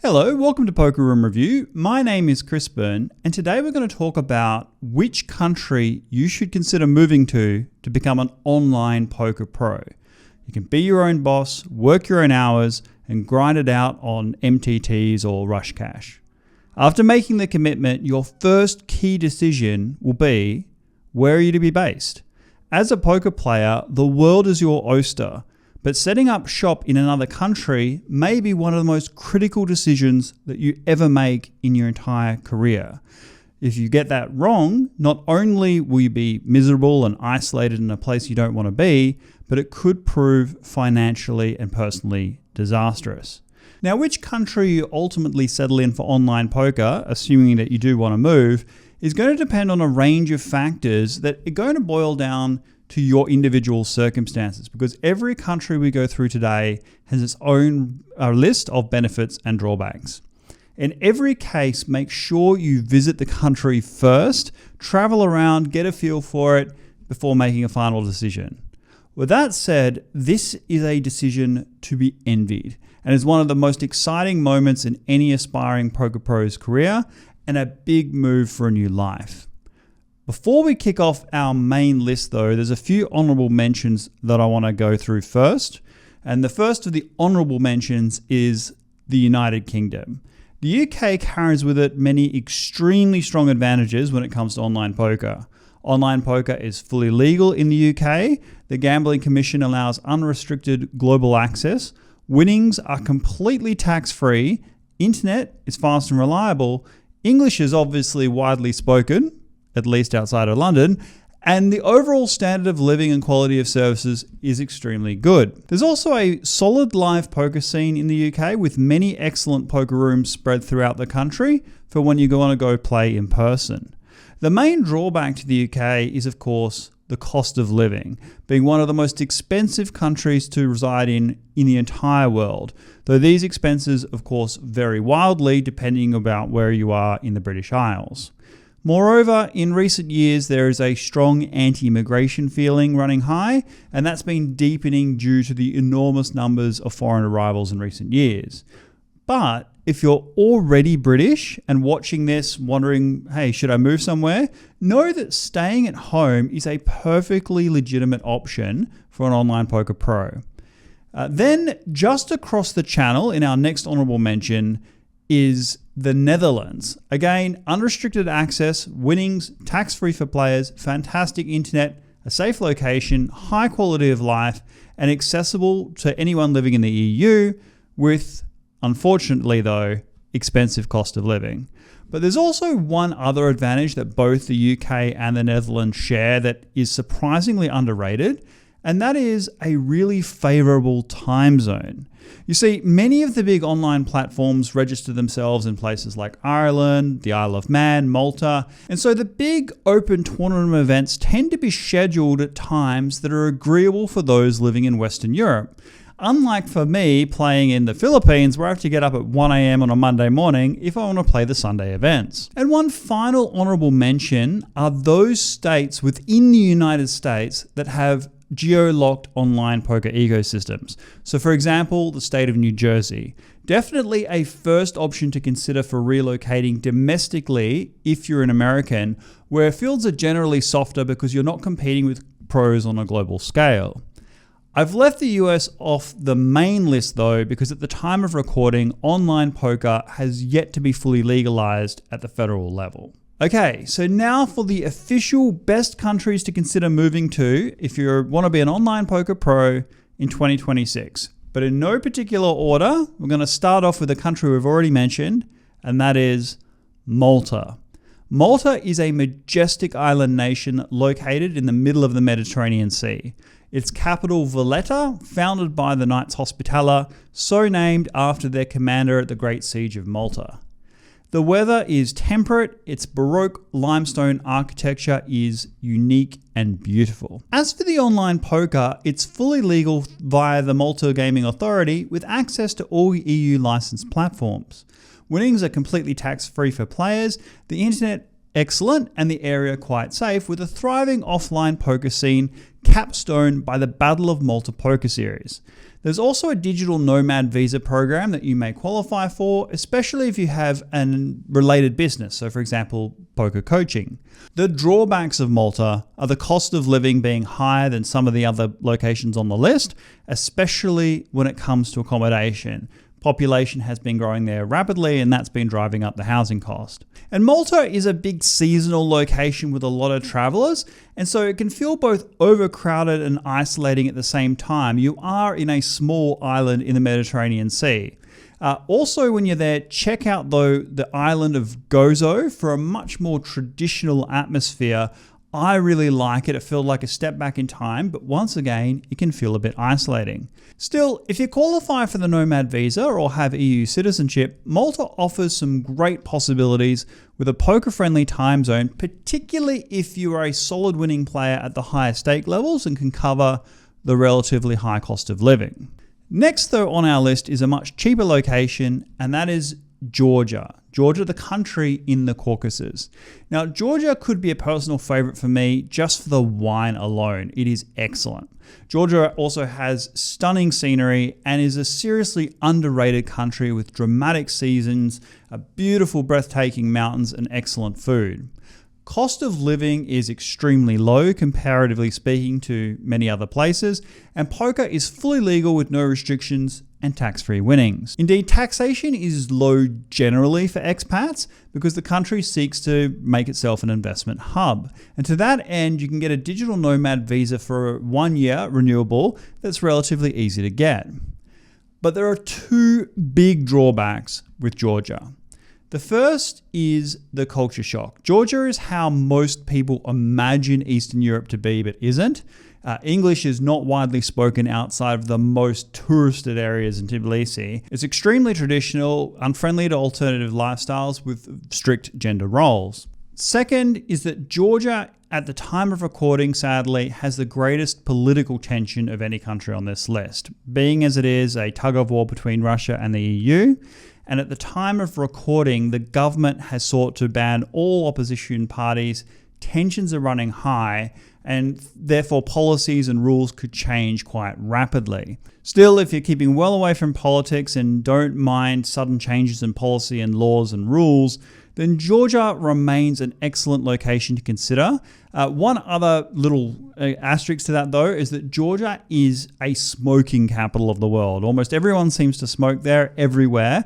Hello, welcome to Poker Room Review. My name is Crispin, and today we're going to talk about which country you should consider moving to become an online poker pro. You can be your own boss, work your own hours, and grind it out on MTTs or Rush Cash. After making the commitment, your first key decision will be, where are you to be based? As a poker player, the world is your oyster. But setting up shop in another country may be one of the most critical decisions that you ever make in your entire career. If you get that wrong, not only will you be miserable and isolated in a place you don't want to be, but it could prove financially and personally disastrous. Now, which country you ultimately settle in for online poker, assuming that you do want to move, is going to depend on a range of factors that are going to boil down to your individual circumstances, because every country we go through today has its own list of benefits and drawbacks. In every case, make sure you visit the country first, travel around, get a feel for it before making a final decision. With that said, this is a decision to be envied and is one of the most exciting moments in any aspiring poker pro's career and a big move for a new life. Before we kick off our main list though, there's a few honourable mentions that I want to go through first. And the first of the honourable mentions is the United Kingdom. The UK carries with it many extremely strong advantages when it comes to online poker. Online poker is fully legal in the UK. The Gambling Commission allows unrestricted global access. Winnings are completely tax-free. Internet is fast and reliable. English is obviously widely spoken, at least outside of London, and the overall standard of living and quality of services is extremely good. There's also a solid live poker scene in the UK with many excellent poker rooms spread throughout the country for when you want to go play in person. The main drawback to the UK is, of course, the cost of living, being one of the most expensive countries to reside in the entire world, though these expenses, of course, vary wildly depending about where you are in the British Isles. Moreover, in recent years, there is a strong anti-immigration feeling running high, and that's been deepening due to the enormous numbers of foreign arrivals in recent years. But if you're already British and watching this wondering, hey, should I move somewhere? Know that staying at home is a perfectly legitimate option for an online poker pro. Then just across the channel in our next honourable mention is the Netherlands. Again, unrestricted access, winnings, tax-free for players, fantastic internet, a safe location, high quality of life, and accessible to anyone living in the EU with, unfortunately though, expensive cost of living. But there's also one other advantage that both the UK and the Netherlands share that is surprisingly underrated, and that is a really favorable time zone. You see, many of the big online platforms register themselves in places like Ireland, the Isle of Man, Malta, and so the big open tournament events tend to be scheduled at times that are agreeable for those living in Western Europe. Unlike for me playing in the Philippines, where I have to get up at 1 a.m. on a Monday morning if I want to play the Sunday events. And one final honourable mention are those states within the United States that have geo-locked online poker ecosystems. So for example, the state of New Jersey. Definitely a first option to consider for relocating domestically if you're an American, where fields are generally softer because you're not competing with pros on a global scale. I've left the US off the main list though, because at the time of recording, online poker has yet to be fully legalized at the federal level. Okay, so now for the official best countries to consider moving to if you want to be an online poker pro in 2026. But in no particular order, we're going to start off with a country we've already mentioned, and that is Malta. Malta is a majestic island nation located in the middle of the Mediterranean Sea. Its capital, Valletta, founded by the Knights Hospitaller, so named after their commander at the Great Siege of Malta. The weather is temperate, its Baroque limestone architecture is unique and beautiful. As for the online poker, it's fully legal via the Malta Gaming Authority with access to all EU licensed platforms. Winnings are completely tax-free for players, the internet excellent, and the area quite safe, with a thriving offline poker scene capstoned by the Battle of Malta poker series. There's also a digital nomad visa program that you may qualify for, especially if you have a related business. So for example, poker coaching. The drawbacks of Malta are the cost of living being higher than some of the other locations on the list, especially when it comes to accommodation. Population has been growing there rapidly, and that's been driving up the housing cost. And Malta is a big seasonal location with a lot of travelers, and so it can feel both overcrowded and isolating at the same time. You are in a small island in the Mediterranean Sea. Also, when you're there, check out though the island of Gozo for a much more traditional atmosphere. I really like it. It felt like a step back in time, but once again, it can feel a bit isolating. Still, if you qualify for the nomad visa or have EU citizenship, Malta offers some great possibilities with a poker-friendly time zone, particularly if you are a solid winning player at the higher stake levels and can cover the relatively high cost of living. Next, though, on our list is a much cheaper location, and that is Georgia. Georgia, the country in the Caucasus. Now, Georgia could be a personal favorite for me just for the wine alone. It is excellent. Georgia also has stunning scenery and is a seriously underrated country with dramatic seasons, a beautiful, breathtaking mountains, and excellent food. Cost of living is extremely low, comparatively speaking, to many other places, and poker is fully legal with no restrictions and tax-free winnings. Indeed, taxation is low generally for expats because the country seeks to make itself an investment hub. And to that end, you can get a digital nomad visa for 1 year renewable that's relatively easy to get. But there are two big drawbacks with Georgia. The first is the culture shock. Georgia is how most people imagine Eastern Europe to be, but isn't. English is not widely spoken outside of the most touristed areas in Tbilisi. It's extremely traditional, unfriendly to alternative lifestyles with strict gender roles. Second is that Georgia, at the time of recording, sadly, has the greatest political tension of any country on this list, being as it is a tug-of-war between Russia and the EU. And at the time of recording, the government has sought to ban all opposition parties. Tensions are running high, and therefore policies and rules could change quite rapidly. Still, if you're keeping well away from politics and don't mind sudden changes in policy and laws and rules, then Georgia remains an excellent location to consider. One other little asterisk to that, though, is that Georgia is a smoking capital of the world. Almost everyone seems to smoke there everywhere.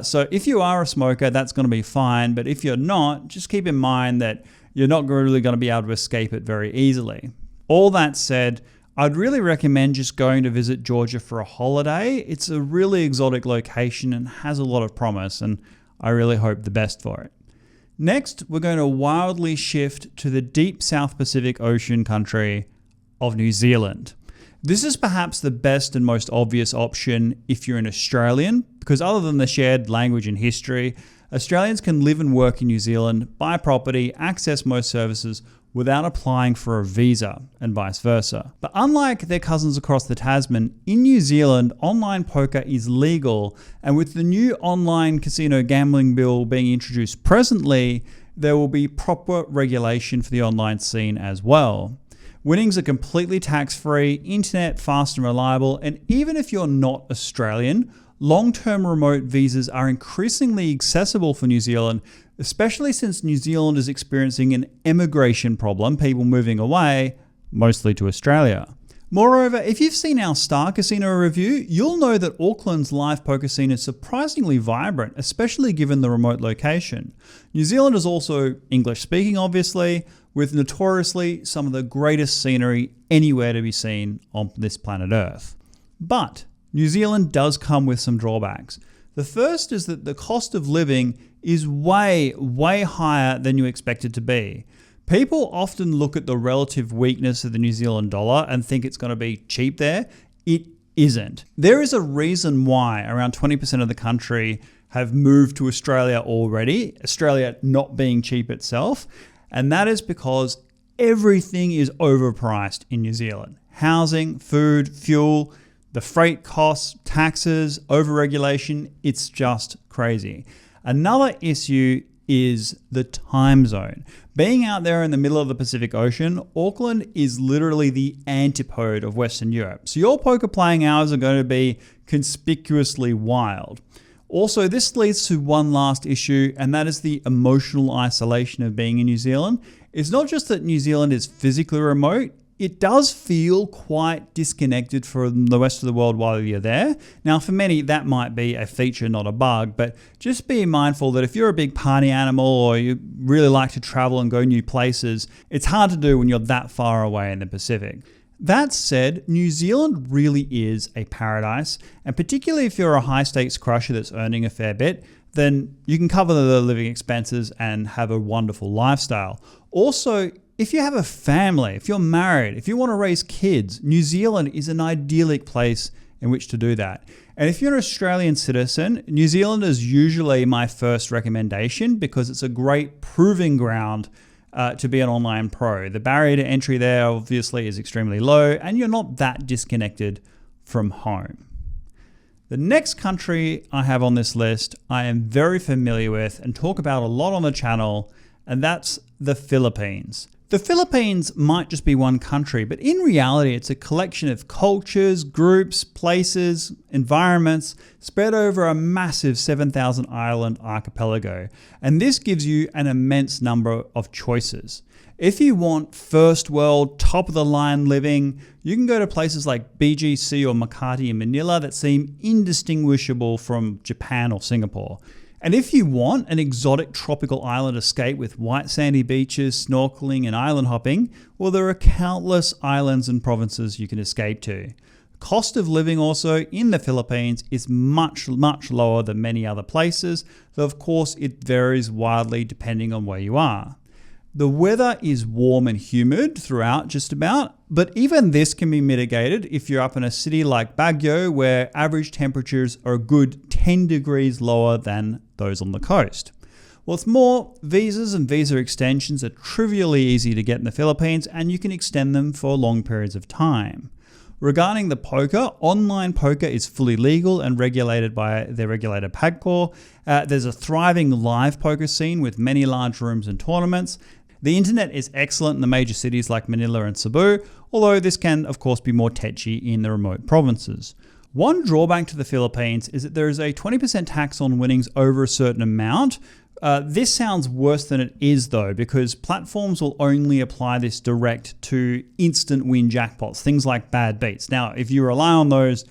So if you are a smoker, that's going to be fine. But if you're not, just keep in mind that you're not really going to be able to escape it very easily. All that said, I'd really recommend just going to visit Georgia for a holiday. It's a really exotic location and has a lot of promise, and I really hope the best for it. Next, we're going to wildly shift to the deep South Pacific Ocean country of New Zealand. This is perhaps the best and most obvious option if you're an Australian, because other than the shared language and history, Australians can live and work in New Zealand, buy property, access most services without applying for a visa, and vice versa. But unlike their cousins across the Tasman, in New Zealand, online poker is legal, and with the new online casino gambling bill being introduced presently, there will be proper regulation for the online scene as well. Winnings are completely tax-free, internet fast and reliable, and even if you're not Australian, long-term remote visas are increasingly accessible for New Zealand, especially since New Zealand is experiencing an emigration problem, people moving away, mostly to Australia. Moreover, if you've seen our Star Casino review, you'll know that Auckland's live poker scene is surprisingly vibrant, especially given the remote location. New Zealand is also English-speaking, obviously, with notoriously some of the greatest scenery anywhere to be seen on this planet Earth. But New Zealand does come with some drawbacks. The first is that the cost of living is way, way higher than you expect it to be. People often look at the relative weakness of the New Zealand dollar and think it's going to be cheap there. It isn't. There is a reason why around 20% of the country have moved to Australia already, Australia not being cheap itself, and that is because everything is overpriced in New Zealand. Housing, food, fuel, the freight costs, taxes, overregulation, it's just crazy. Another issue is the time zone. Being out there in the middle of the Pacific Ocean, Auckland is literally the antipode of Western Europe. So your poker playing hours are going to be conspicuously wild. Also, this leads to one last issue, and that is the emotional isolation of being in New Zealand. It's not just that New Zealand is physically remote, it does feel quite disconnected from the rest of the world while you're there. Now, for many, that might be a feature, not a bug, but just be mindful that if you're a big party animal or you really like to travel and go new places, it's hard to do when you're that far away in the Pacific. That said, New Zealand really is a paradise, and particularly if you're a high-stakes crusher that's earning a fair bit, then you can cover the living expenses and have a wonderful lifestyle. Also, if you have a family, if you're married, if you want to raise kids, New Zealand is an idyllic place in which to do that. And if you're an Australian citizen, New Zealand is usually my first recommendation because it's a great proving ground to be an online pro. The barrier to entry there obviously is extremely low and you're not that disconnected from home. The next country I have on this list I am very familiar with and talk about a lot on the channel, and that's the Philippines. The Philippines might just be one country, but in reality, it's a collection of cultures, groups, places, environments spread over a massive 7,000 island archipelago. And this gives you an immense number of choices. If you want first world, top of the line living, you can go to places like BGC or Makati in Manila that seem indistinguishable from Japan or Singapore. And if you want an exotic tropical island escape with white sandy beaches, snorkeling and island hopping, well, there are countless islands and provinces you can escape to. Cost of living also in the Philippines is much lower than many other places, though of course it varies wildly depending on where you are. The weather is warm and humid throughout just about, but even this can be mitigated if you're up in a city like Baguio where average temperatures are a good 10 degrees lower than those on the coast. What's more, visas and visa extensions are trivially easy to get in the Philippines and you can extend them for long periods of time. Regarding the poker, online poker is fully legal and regulated by their regulator PAGCOR. There's a thriving live poker scene with many large rooms and tournaments. The internet is excellent in the major cities like Manila and Cebu, although this can of course be more tetchy in the remote provinces. One drawback to the Philippines is that there is a 20% tax on winnings over a certain amount. This sounds worse than it is though, because platforms will only apply this direct to instant win jackpots, things like bad beats. Now, if you rely on those,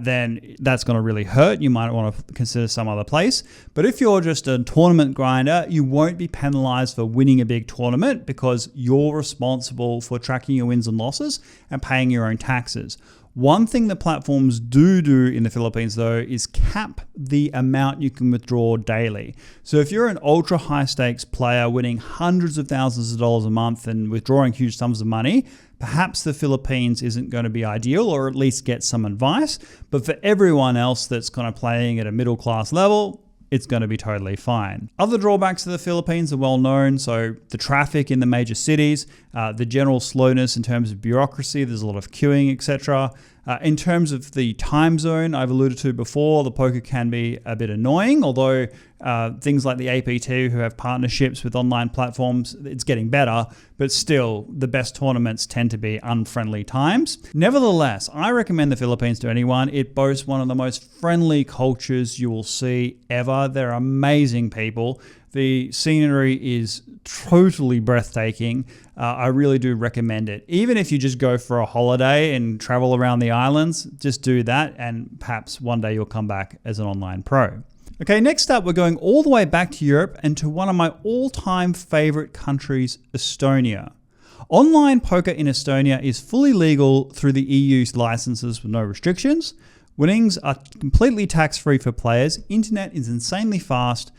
then that's going to really hurt. You might want to consider some other place. But if you're just a tournament grinder, you won't be penalized for winning a big tournament because you're responsible for tracking your wins and losses and paying your own taxes. One thing that platforms do in the Philippines though is cap the amount you can withdraw daily. So if you're an ultra high stakes player winning hundreds of thousands of dollars a month and withdrawing huge sums of money, perhaps the Philippines isn't going to be ideal, or at least get some advice. But for everyone else that's kind of playing at a middle class level, it's going to be totally fine. Other drawbacks of the Philippines are well known. So the traffic in the major cities, the general slowness in terms of bureaucracy, there's a lot of queuing, etc. In terms of the time zone, I've alluded to before, the poker can be a bit annoying, although things like the APT who have partnerships with online platforms, it's getting better, but still the best tournaments tend to be unfriendly times. Nevertheless, I recommend the Philippines to anyone. It boasts one of the most friendly cultures you will see ever. They're amazing people. The scenery is totally breathtaking. I really do recommend it. Even if you just go for a holiday and travel around the islands, just do that and perhaps one day you'll come back as an online pro. Okay, next up, we're going all the way back to Europe and to one of my all-time favorite countries, Estonia. Online poker in Estonia is fully legal through the EU's licenses with no restrictions. Winnings are completely tax-free for players. Internet is insanely fast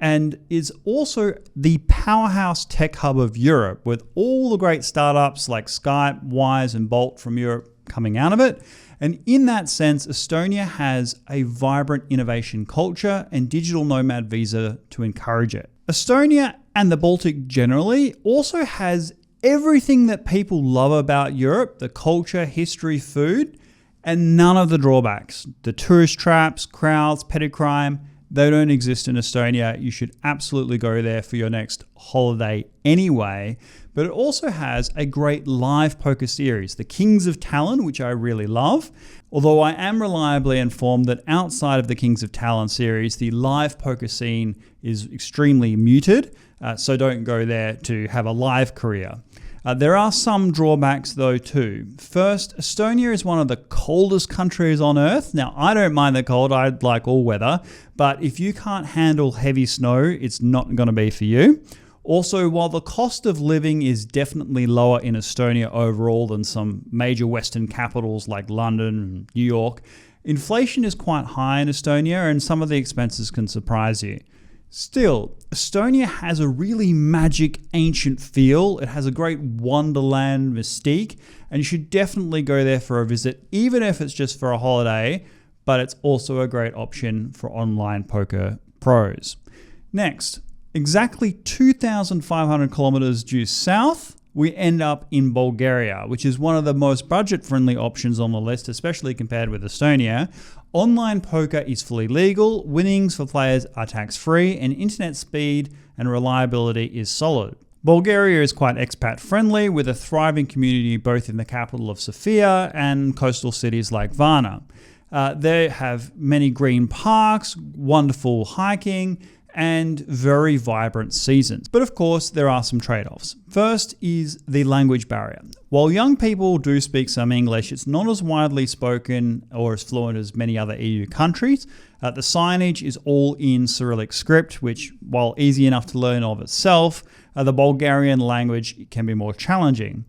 and is also the powerhouse tech hub of Europe, with all the great startups like Skype, Wise and Bolt from Europe coming out of it. And in that sense, Estonia has a vibrant innovation culture and digital nomad visa to encourage it. Estonia and the Baltic generally also has everything that people love about Europe: the culture, history, food, and none of the drawbacks. The tourist traps, crowds, petty crime, They don't exist in Estonia. You should absolutely go there for your next holiday anyway. But it also has a great live poker series, the Kings of Talon, which I really love. Although I am reliably informed that outside of the Kings of Talon series, the live poker scene is extremely muted. So don't go there to have a live career. There are some drawbacks though too. First, Estonia is one of the coldest countries on earth. Now, I don't mind the cold, I like all weather, but if you can't handle heavy snow, it's not going to be for you. Also, while the cost of living is definitely lower in Estonia overall than some major Western capitals like London and New York, inflation is quite high in Estonia and some of the expenses can surprise you. Still, Estonia has a really magic, ancient feel. It has a great wonderland mystique, and you should definitely go there for a visit, even if it's just for a holiday, but it's also a great option for online poker pros. Next, exactly 2,500 kilometers due south, we end up in Bulgaria, which is one of the most budget-friendly options on the list, especially compared with Estonia. Online poker is fully legal, winnings for players are tax-free, and internet speed and reliability is solid. Bulgaria is quite expat-friendly, with a thriving community both in the capital of Sofia and coastal cities like Varna. They have many green parks, wonderful hiking, and very vibrant seasons. But of course, there are some trade-offs. First is the language barrier. While young people do speak some English, it's not as widely spoken or as fluent as many other EU countries. The signage is all in Cyrillic script, which, while easy enough to learn of itself, the Bulgarian language can be more challenging.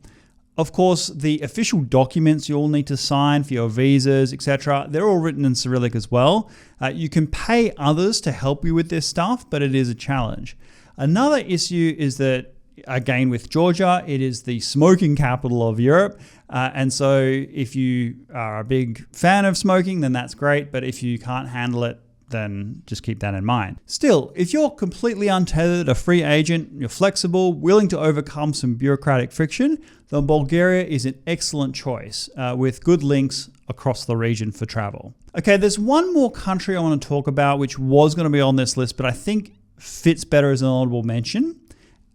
Of course, the official documents you'll need to sign for your visas, etc., they're all written in Cyrillic as well. You can pay others to help you with this stuff, but it is a challenge. Another issue is that, again with Georgia, it is the smoking capital of Europe. And so if you are a big fan of smoking, then that's great. But if you can't handle it, then just keep that in mind. Still, if you're completely untethered, a free agent, you're flexible, willing to overcome some bureaucratic friction, then Bulgaria is an excellent choice with good links across the region for travel. Okay, there's one more country I want to talk about which was going to be on this list, but I think fits better as an honorable mention,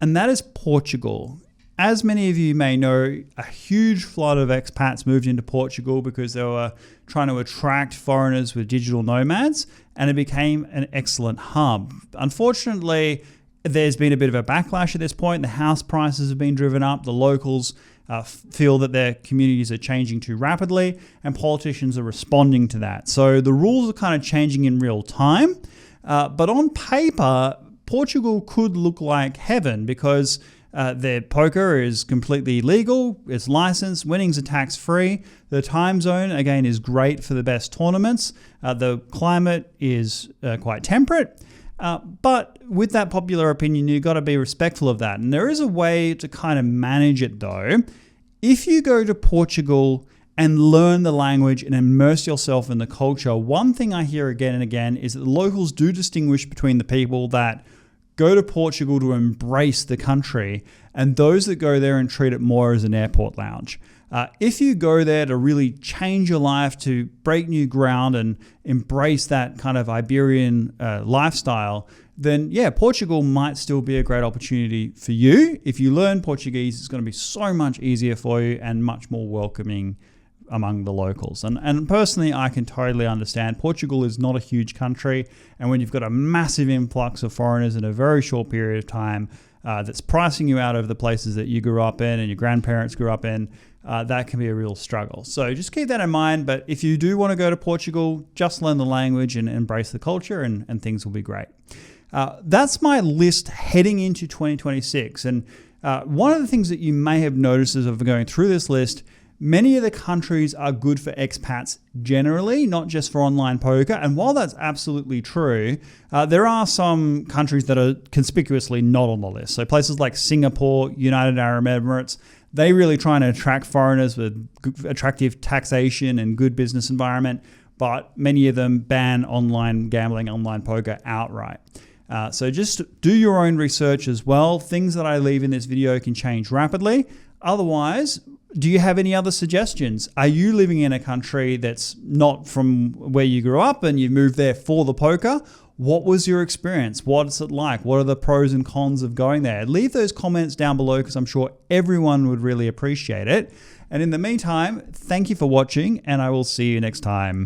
and that is Portugal. As many of you may know, a huge flood of expats moved into Portugal because they were trying to attract foreigners with digital nomads, and it became an excellent hub. Unfortunately, there's been a bit of a backlash at this point. The house prices have been driven up. The locals feel that their communities are changing too rapidly, and politicians are responding to that. So the rules are kind of changing in real time. But on paper, Portugal could look like heaven because their poker is completely legal, it's licensed, winnings are tax-free. The time zone, again, is great for the best tournaments. The climate is quite temperate. But with that popular opinion, you've got to be respectful of that. And there is a way to kind of manage it though. If you go to Portugal and learn the language and immerse yourself in the culture, one thing I hear again and again is that the locals do distinguish between the people that go to Portugal to embrace the country and those that go there and treat it more as an airport lounge. If you go there to really change your life, to break new ground and embrace that kind of Iberian lifestyle, then yeah, Portugal might still be a great opportunity for you. If you learn Portuguese, it's going to be so much easier for you and much more welcoming among the locals. And personally, I can totally understand. Portugal is not a huge country, and when you've got a massive influx of foreigners in a very short period of time that's pricing you out of the places that you grew up in and your grandparents grew up in, that can be a real struggle. So just keep that in mind. But if you do want to go to Portugal, just learn the language and embrace the culture and things will be great. That's my list heading into 2026. And one of the things that you may have noticed as I've going through this list, many of the countries are good for expats generally, not just for online poker. And while that's absolutely true, there are some countries that are conspicuously not on the list. So places like Singapore, United Arab Emirates, they really try and attract foreigners with attractive taxation and good business environment, but many of them ban online gambling, online poker outright. So just do your own research as well. Things that I leave in this video can change rapidly. Otherwise, do you have any other suggestions? Are you living in a country that's not from where you grew up and you moved there for the poker? What was your experience? What's it like? What are the pros and cons of going there? Leave those comments down below because I'm sure everyone would really appreciate it. And in the meantime, thank you for watching and I will see you next time.